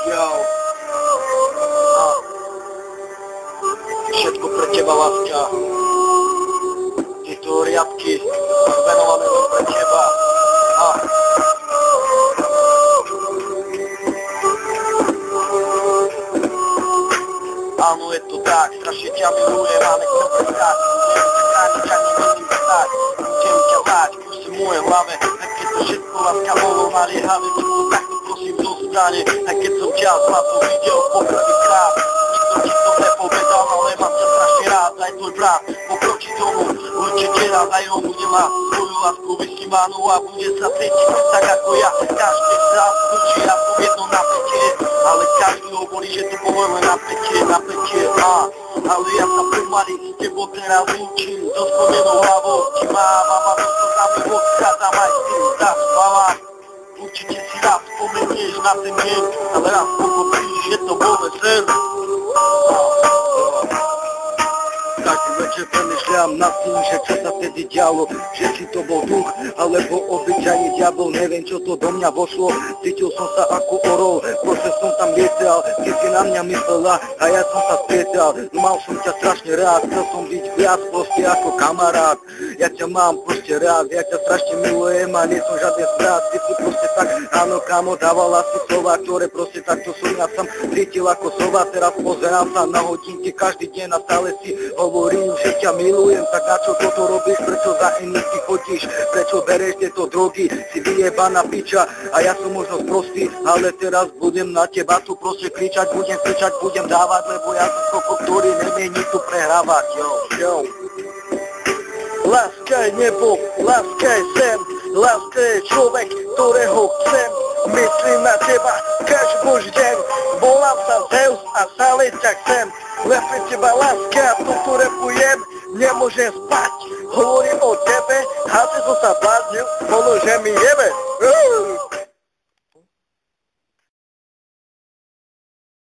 Yo. Všetko pre teba, láska. Tieto riadky sú venované len pre teba. Áno, je to tak, strašne ťa milujem a nechcem prestať. Budem ťa chrániť a nemôžem vstať. Budem ťa láť, proste v mojej hlave. Aj keď to všetko láska bolo naliehavé, všetko takto prosím zostane. Aj keď som ťa zlato videl poprvýkrát. Nikto ti to nepovedal, ale mám ťa strašne rád. Aj tvoj brat pokročí tomu, určite rád aj on bude mať svoju lásku vysnímanú a bude sa cítiť tak ako ja. Každý sa skúči a som jedno napätie, ale každý hovorí, že to bolo len napätie, ale ja sa pomaly s tebou teraz lúčim, so spomenou hlavou ti mám a mám to za mi odchádzam aj s tým zaspávam. Určite si raz spomenieš na ten deň, ale raz pochopíš, že to bol len sen. Taký večer premyšľam nad tým, že čo sa vtedy dialo, že či to bol duch, alebo obyčajný diabol, neviem čo to do mňa vošlo, cítil som sa ako orol, proste som tam lietal, ty si na mňa myslela a ja som sa strietal, mal som ťa strašne rád, chcel som byť viac proste ako kamarát, ja ťa mám proste rád, ja ťa strašne milujem a nie som žiadny strát, ty si proste tak, áno kamo, dávala si slova, ktoré proste takto som ja sam cítil ako sova, teraz pozerám sa na hodinky každý deň a stále si hovorím, že ťa milujem, tak na čo toto robíš, prečo za iných ty chodíš, prečo bereš tieto drogy, si vyjebaná piča a ja som možno sprostý, ale teraz budem na teba tu proste kričať, budem dávať, lebo ja som koko, ktorý nemieni tu prehrávať, yo. Láska je nebo, láska je zem, láska je človek, ktorého chcem, myslím na teba každý boží deň, volám sa Zeus a stále ťa chcem, len pre teba láska, toto repujem, nemôžem spať, hovorím o tebe, asi som sa bláznil, možno že mi jebe.